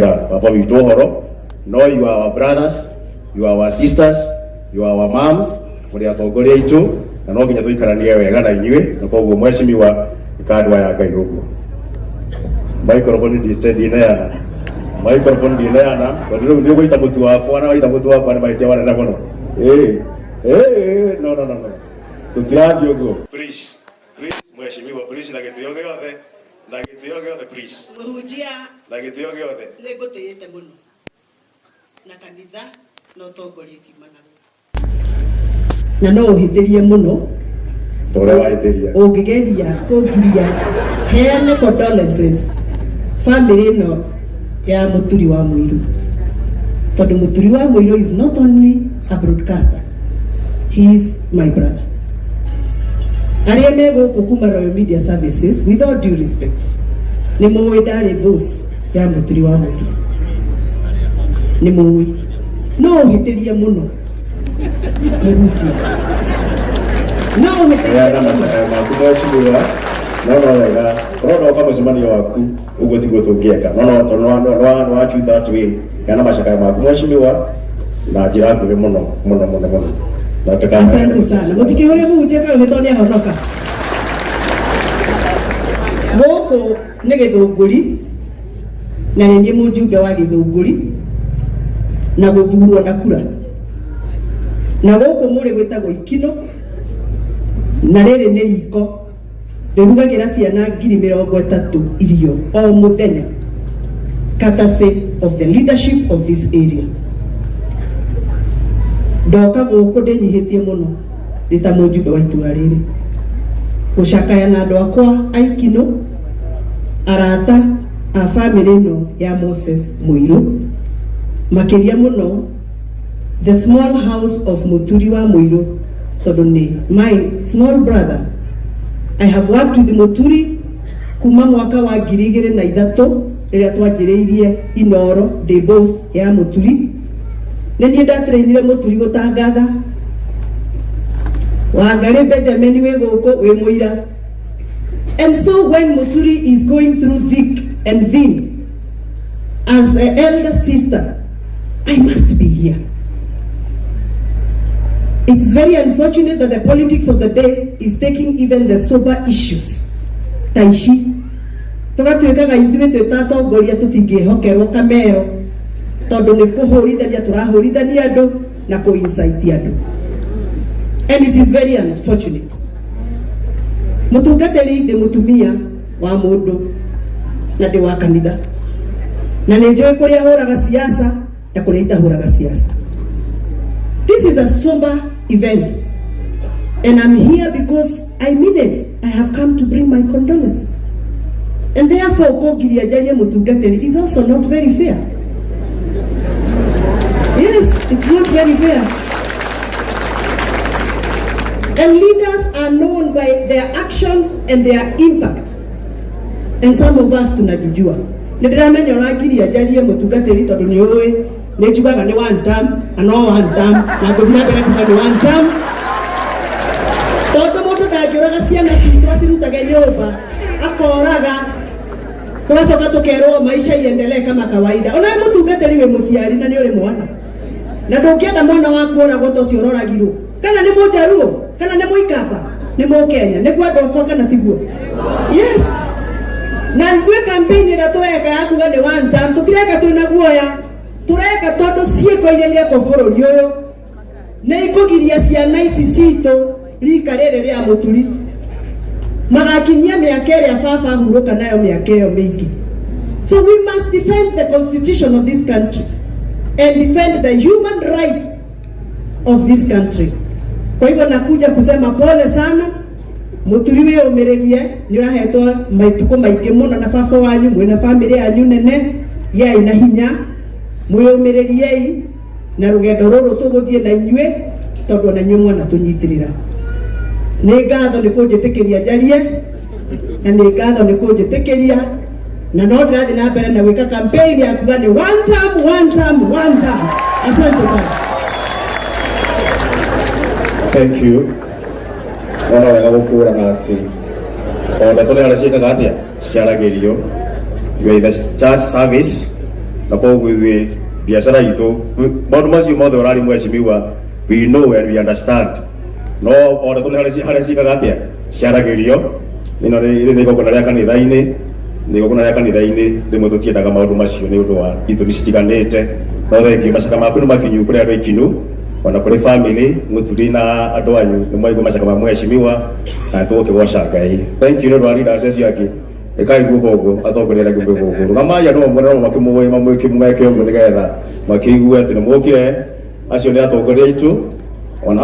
Papa witohoro, no, you are our brothers, you are our sisters, you are our moms, muri atongoria itu na no nginya tuikarania wega na inyue na koguo mweshimiwa ikadwa ya Ngai uguo. Microphone nditeneana ndio ndio kuita mtu wako na waita mtu wako na maitia wana nakono no tukiradio go please mweshimiwa please na kitu yote please Muhunjia na kitu yote negotete muno na kanitha no tongoreti mana na no uhitirie muno tore wahitiria ungigeria kugiria heane condolences family no ya Muturi wa Muiru. For the Muturi wa Muiru is not only a broadcaster, he is my brother. Ariemego kukuma Royal Media Services, with all due respect, ni mwe dare boss ya Muturi wa Muiru. Ni mwe. No hitiria muno. Muhunjia. No hitiria muno. No, wega. Roho kama simani waku ugo tigo togieka. No achu that way. Yana mashaka maku mweshimiwa na jiraku we muno. Na tukana. Asante sana. Mutikihore Muhunjia ka umetonia honoka. Goko nĩ gĩthũngũri na nĩ mũjumbe wa gĩthũngũri na gũthurwo na kura. Na goko mũrĩ gwĩtagwo ikino na rĩrĩ nĩ riko rĩrugagira ciana 30,000 irio o mũthenya, courtesy of the leadership of this area. Ndoka gũkũ ndĩnyihĩtie mũno ndĩta mũjumbe wa itũra rĩrĩ gũcakaya na andũ akwa aikino arata a family no ya Moses Muiru makĩria mũno the small house of Muturi wa Muiru tondũ nĩ my small brother. I have worked with Muturi kuma mwaka wa 2003 rĩrĩa twanjĩrĩirie Inoro the boss ya Muturi. Nĩ ndatrainire Muturi gũtangatha Wangari Benjamin we gũkũ we mũira. And so when Muturi is going through thick and thin, as an elder sister, I must be here. It's very unfortunate that the politics of the day is taking even the sober issues. Taishi. Tugatuĩkaga ithuĩ twĩtatongoria tũtingĩhokerwo kamero tondũ nĩ kũhũrithania tũrahũrithania andũ na kũ-incite andũ. And it is very unfortunate. Mũtungatĩri ndĩ mũtumia wa mũndũ na ndĩ wa kanitha. Na nĩ njũĩ kũrĩa hũraga siasa na kũrĩa itahũraga siasa. This is a somber event, and I'm here because I mean it. I have come to bring my condolences, and therefore kugiria jaria mutungatiri is also not very fair. Yes, it's not very fair. And leaders are known by their actions and their impact, and some of us tunajijua. Ndiramenya uragiria jaria mutungatiri tondu ni oe nejugaga ni one term and no one term na kuthina mbere kuma ni one term tondu mundu ndangĩũraga ciana ciitũ atirutaga nyũmba akoraga twacoka tukerwo maisha iendelee kama kawaida. Ona mũtungatĩri we mũciari na nĩ ũrĩ mwana na ndũngĩenda mwana waku ũragwo ta ũcio ũroragirwo kana nĩ mũjaruo kana nĩ mũikamba nĩ mũkenya nĩguo andũ akwa kana tiguo. Yes, na ithuĩ campaign ĩrĩa tũreka ya kuga nĩ one term tũtireka twĩna guoya, tureka tondu ciĩko iria ireko bũrũri ũyũ nĩ ikũgiria ciana ici citũ rika rĩrĩ rĩa Muturi magakinyia mĩaka ĩrĩa baba ahurũka nayo mĩaka ĩyo mĩingĩ. So we must defend the constitution of this country and defend the human rights of this country. Kwa hivyo nakuja kusema pole sana Muturi we ũmĩrĩrie nĩ ũrahetwo maituko maingĩ mũno na baba wanyu mwĩna family yanyu nene ya ina hinya mwĩyũmĩrĩriei na rũgendo rũrũ tũgũthiĩ na inyuĩ tondũ na inyuĩ mwana tũnyitirĩra. Nĩ ngatho nĩ kũnjĩtĩkĩria njarie na nĩ ngatho nĩ kũnjĩtĩkĩria na no ndĩrathiĩ na mbere na gwĩka campaign ya kuga nĩ one term. Asante sana. Thank you. Ona wega gũkũra na atĩ ona tũrĩa ciĩkaga atĩa ciaragĩrio you are the church service na koguo ithuĩ biacara itũ maũndũ macio mothe ũrari mwecimiwa we know and we understand no ona tũnĩ harĩa cikaga atĩa ciaragĩrio ĩno nĩ igongona rĩa kanitha-inĩ nĩ igongona rĩa kanitha-inĩ rĩmwe tũtiendaga maũndũ macio nĩ ũndũ wa itũmi citiganĩte no thengiũ macaka maku nĩ makinyu kũrĩ andũ aikinu ona kũrĩ family Muturi na andũ anyu nĩ mwaigua macaka ma mwecimiwa na tũgũkĩgoca Ngai. Thank you nĩ ũndũ wa leaders acio angĩ ĩkaigua ũguo atongoria arĩa angĩ ũguo rũgamai andũ amwe no makĩmũĩ mamwĩke ũguo nĩgetha makĩigue atĩ nĩ mũkire acio nĩ atongoria aitũ ona